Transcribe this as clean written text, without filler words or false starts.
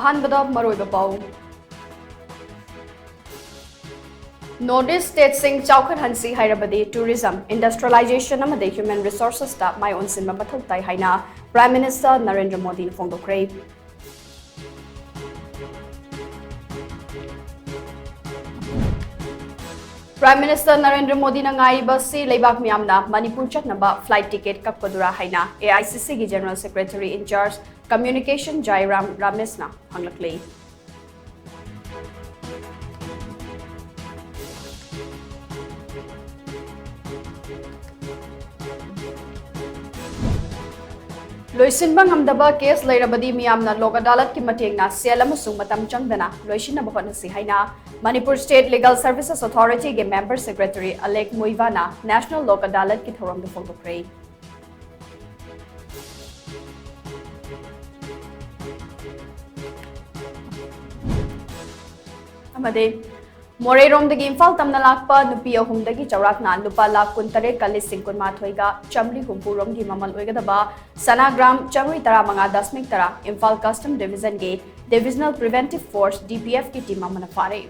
अहानबदा मरोइबा पाउ Northeast State Sing Chaukan Hansi Hairabadi Tourism, Industrialization amade Human Resources ta mai onsin mabathok tai haina Prime Minister Narendra Modi Fongdokre. Prime Minister Narendra Modi na ngai basi leibak miyamna Manipur chatnaba flight ticket kapkodura haina AICC gi General Secretary in charge Communication Jairam Ramesna hanglakle. Loisinba ngamdaba case lairabadi miyamna lok adalat ki matengna sel amasung matam changdana loisinaba hotnasi haina Manipur State Legal Services Authority ge Member Secretary Alek Muivana National Lok Adalat ki thoram da fogdokre. Amade Morerom dagi Imphal tamna lakpa nupi ahum dagi chaurakna lupa lakh kuntare kalis singkun mathoiga chamli humpurom gi mamal oigadaba sanagram chamri tara manga dasmik tara Imphal Custom Division ge Divisional Preventive Force DPF ki team amana fare.